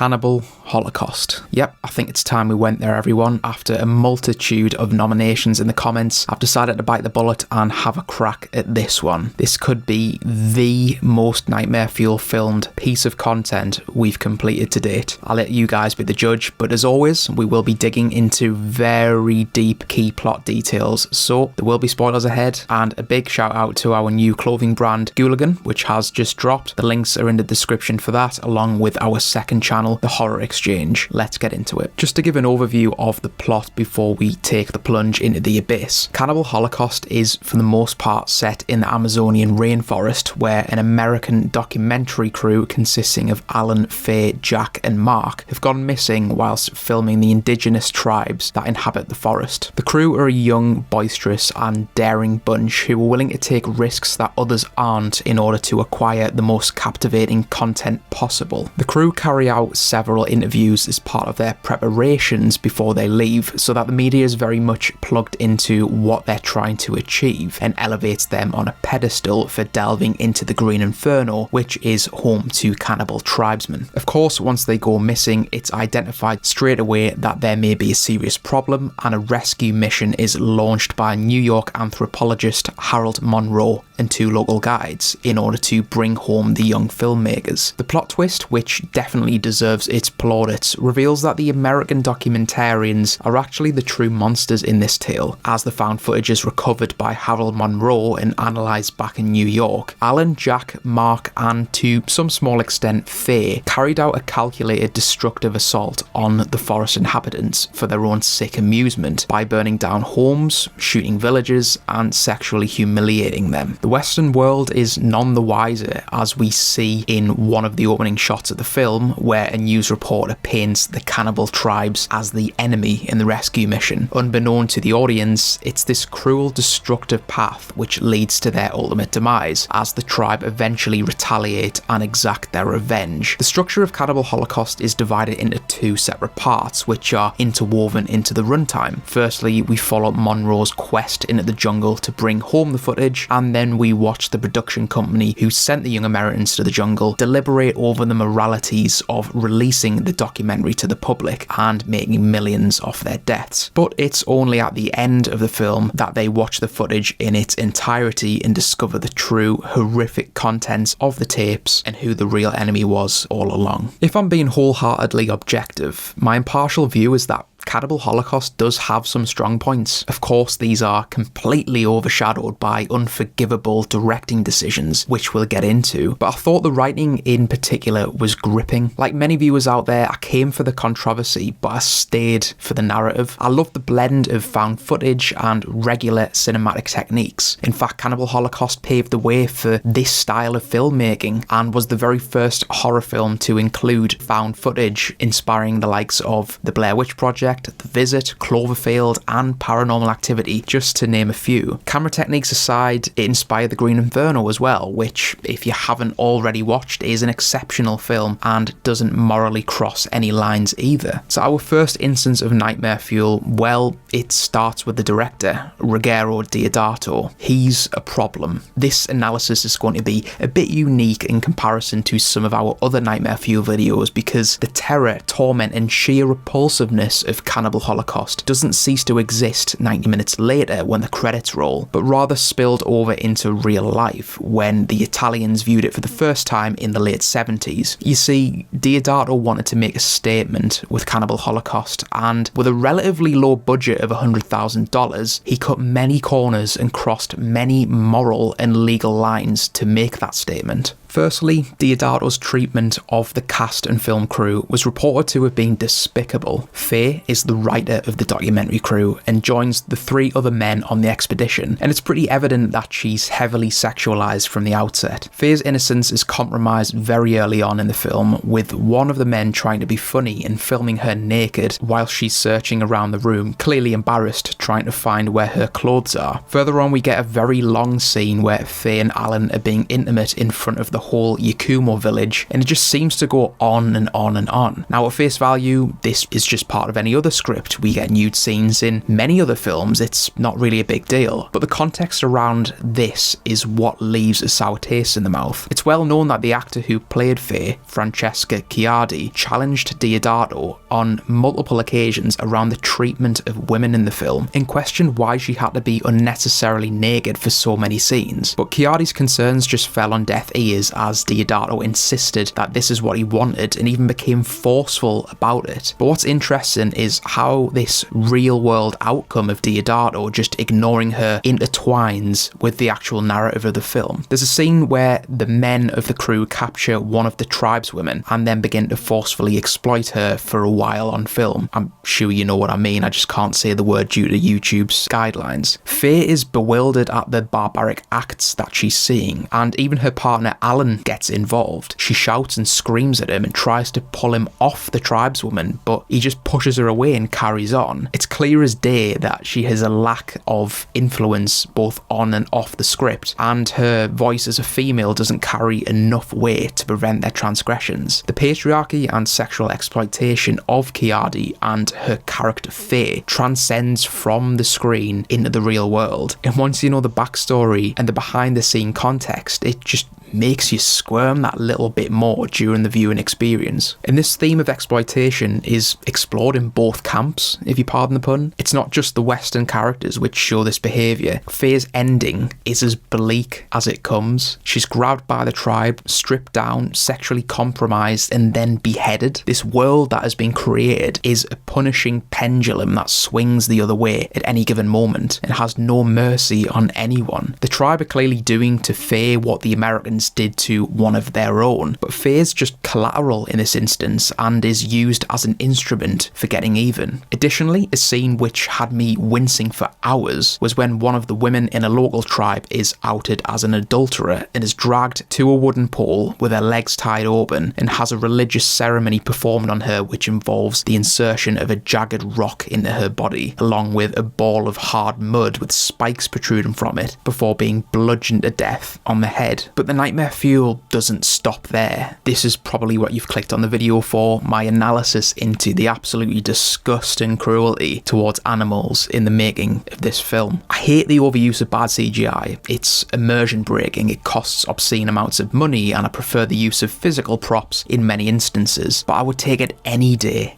Cannibal Holocaust. Yep, I think it's time we went there, everyone. After a multitude of nominations in the comments, I've decided to bite the bullet and have a crack at this one. This could be the most Nightmare Fuel filmed piece of content we've completed to date. I'll let you guys be the judge, but as always, we will be digging into very deep key plot details, so there will be spoilers ahead. And a big shout out to our new clothing brand Ghouligan, which has just dropped. The links are in the description for that, along with our second channel, The Horror Exchange. Let's get into it. Just to give an overview of the plot before we take the plunge into the abyss. Cannibal Holocaust is, for the most part, set in the Amazonian rainforest, where an American documentary crew consisting of Alan, Faye, Jack and Mark have gone missing whilst filming the indigenous tribes that inhabit the forest. The crew are a young, boisterous and daring bunch who are willing to take risks that others aren't in order to acquire the most captivating content possible. The crew carry out several interviews as part of their preparations before they leave, so that the media is very much plugged into what they're trying to achieve and elevates them on a pedestal for delving into the Green Inferno, which is home to cannibal tribesmen. Of course, once they go missing, it's identified straight away that there may be a serious problem, and a rescue mission is launched by New York anthropologist Harold Monroe and 2 local guides in order to bring home the young filmmakers. The plot twist, which definitely deserves its plaudits, reveals that the American documentarians are actually the true monsters in this tale. As the found footage is recovered by Harold Monroe and analysed back in New York, Alan, Jack, Mark and to some small extent Faye carried out a calculated destructive assault on the forest inhabitants for their own sick amusement by burning down homes, shooting villagers and sexually humiliating them. The Western world is none the wiser, as we see in one of the opening shots of the film, where a news reporter paints the cannibal tribes as the enemy in the rescue mission. Unbeknown to the audience, it's this cruel, destructive path which leads to their ultimate demise, as the tribe eventually retaliate and exact their revenge. The structure of Cannibal Holocaust is divided into 2 separate parts, which are interwoven into the runtime. Firstly, we follow Monroe's quest into the jungle to bring home the footage, and then we watch the production company who sent the young Americans to the jungle deliberate over the moralities of releasing the documentary to the public and making millions off their deaths. But it's only at the end of the film that they watch the footage in its entirety and discover the true horrific contents of the tapes and who the real enemy was all along. If I'm being wholeheartedly objective, my impartial view is that Cannibal Holocaust does have some strong points. Of course, these are completely overshadowed by unforgivable directing decisions, which we'll get into, but I thought the writing in particular was gripping. Like many viewers out there, I came for the controversy, but I stayed for the narrative. I love the blend of found footage and regular cinematic techniques. In fact, Cannibal Holocaust paved the way for this style of filmmaking and was the very first horror film to include found footage, inspiring the likes of The Blair Witch Project, The Visit, Cloverfield and Paranormal Activity, just to name a few. Camera techniques aside, it inspired The Green Inferno as well, which, if you haven't already watched, is an exceptional film and doesn't morally cross any lines either. So our first instance of Nightmare Fuel, well, it starts with the director, Ruggero Deodato. He's a problem. This analysis is going to be a bit unique in comparison to some of our other Nightmare Fuel videos, because the terror, torment and sheer repulsiveness of Cannibal Holocaust doesn't cease to exist 90 minutes later when the credits roll, but rather spilled over into real life when the Italians viewed it for the first time in the late 70s. You see, Deodato wanted to make a statement with Cannibal Holocaust, and with a relatively low budget of $100,000, he cut many corners and crossed many moral and legal lines to make that statement. Firstly, Deodato's treatment of the cast and film crew was reported to have been despicable. Faye is the writer of the documentary crew and joins the 3 other men on the expedition, and it's pretty evident that she's heavily sexualized from the outset. Faye's innocence is compromised very early on in the film, with one of the men trying to be funny and filming her naked while she's searching around the room, clearly embarrassed, trying to find where her clothes are. Further on, we get a very long scene where Faye and Alan are being intimate in front of the whole Yakumo village, and it just seems to go on and on and on. Now, at face value, this is just part of any other other script we get nude scenes. In many other films it's not really a big deal, but the context around this is what leaves a sour taste in the mouth. It's well known that the actor who played Faye, Francesca Ciardi, challenged Deodato on multiple occasions around the treatment of women in the film and questioned why she had to be unnecessarily naked for so many scenes. But Ciardi's concerns just fell on deaf ears as Deodato insisted that this is what he wanted and even became forceful about it. But what's interesting is how this real world outcome of Deodato just ignoring her intertwines with the actual narrative of the film. There's a scene where the men of the crew capture one of the tribeswomen and then begin to forcefully exploit her for a while on film. I'm sure you know what I mean, I just can't say the word due to YouTube's guidelines. Faye is bewildered at the barbaric acts that she's seeing, and even her partner Alan gets involved. She shouts and screams at him and tries to pull him off the tribeswoman, but he just pushes her away and carries on. It's clear as day that she has a lack of influence both on and off the script, and her voice as a female doesn't carry enough weight to prevent their transgressions. The patriarchy and sexual exploitation of Ciardi and her character Faye transcends from the screen into the real world, and once you know the backstory and the behind the scene context, it just makes you squirm that little bit more during the viewing experience. And this theme of exploitation is explored in both camps, if you pardon the pun. It's not just the Western characters which show this behaviour. Faye's ending is as bleak as it comes. She's grabbed by the tribe, stripped down, sexually compromised, and then beheaded. This world that has been created is a punishing pendulum that swings the other way at any given moment and has no mercy on anyone. The tribe are clearly doing to Faye what the Americans did to one of their own, but Faye's just collateral in this instance and is used as an instrument for getting even. Additionally, a scene which had me wincing for hours was when one of the women in a local tribe is outed as an adulterer and is dragged to a wooden pole with her legs tied open and has a religious ceremony performed on her which involves the insertion of a jagged rock into her body along with a ball of hard mud with spikes protruding from it before being bludgeoned to death on the head. But the Nightmare Fuel doesn't stop there. This is probably what you've clicked on the video for, my analysis into the absolutely disgusting cruelty towards animals in the making of this film. I hate the overuse of bad CGI. It's immersion breaking, it costs obscene amounts of money, and I prefer the use of physical props in many instances, but I would take it any day,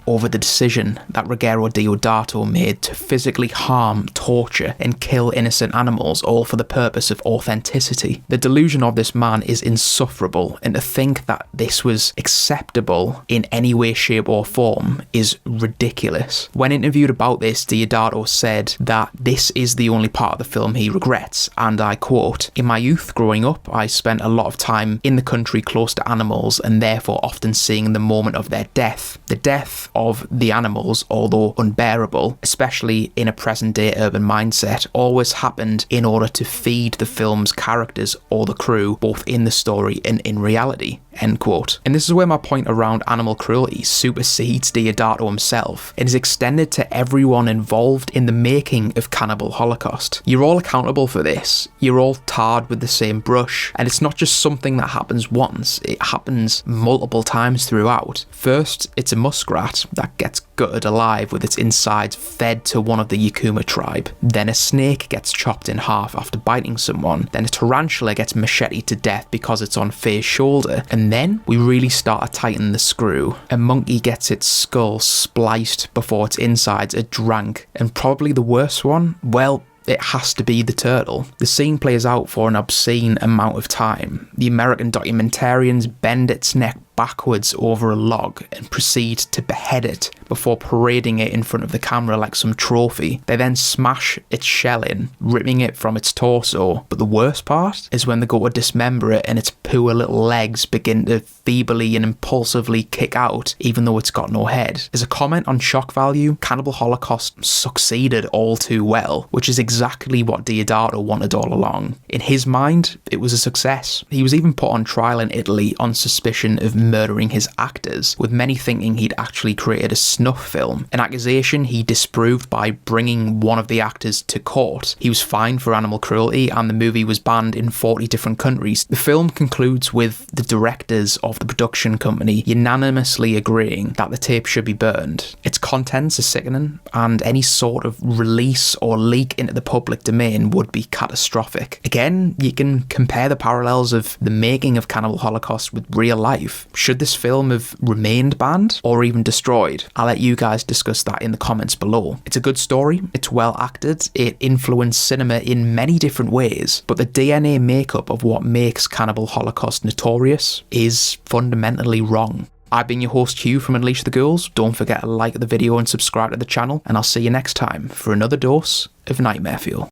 over the decision that Ruggero Deodato made to physically harm, torture, and kill innocent animals, all for the purpose of authenticity. The delusion of this man is insufferable, and to think that this was acceptable in any way, shape or form is ridiculous. When interviewed about this, Deodato said that this is the only part of the film he regrets, and I quote, "In my youth growing up, I spent a lot of time in the country close to animals and therefore often seeing the moment of their death. The death of the animals, although unbearable, especially in a present day urban mindset, always happened in order to feed the film's characters or the crew, both in the story and in reality." End quote. And this is where my point around animal cruelty supersedes Deodato himself and is extended to everyone involved in the making of Cannibal Holocaust. You're all accountable for this. You're all tarred with the same brush, and it's not just something that happens once, it happens multiple times throughout. First, it's a muskrat that gets gutted alive with its insides fed to one of the Yakuma tribe. Then a snake gets chopped in half after biting someone. Then a tarantula gets macheted to death because it's on Faye's shoulder. And then we really start to tighten the screw. A monkey gets its skull spliced before its insides are drank. And probably the worst one? Well, it has to be the turtle. The scene plays out for an obscene amount of time. The American documentarians bend its neck backwards over a log and proceed to behead it before parading it in front of the camera like some trophy. They then smash its shell in, ripping it from its torso. But the worst part is when they go to dismember it and its poor little legs begin to feebly and impulsively kick out even though it's got no head. As a comment on shock value, Cannibal Holocaust succeeded all too well, which is exactly what Deodato wanted all along. In his mind, it was a success. He was even put on trial in Italy on suspicion of murdering his actors, with many thinking he'd actually created a snuff film, an accusation he disproved by bringing one of the actors to court. He was fined for animal cruelty and the movie was banned in 40 different countries. The film concludes with the directors of the production company unanimously agreeing that the tape should be burned. It's contents are sickening, and any sort of release or leak into the public domain would be catastrophic. Again, you can compare the parallels of the making of Cannibal Holocaust with real life. Should this film have remained banned or even destroyed? I'll let you guys discuss that in the comments below. It's a good story, it's well acted, it influenced cinema in many different ways, but the DNA makeup of what makes Cannibal Holocaust notorious is fundamentally wrong. I've been your host Hugh from Unleash the Ghouls. Don't forget to like the video and subscribe to the channel, and I'll see you next time for another dose of Nightmare Fuel.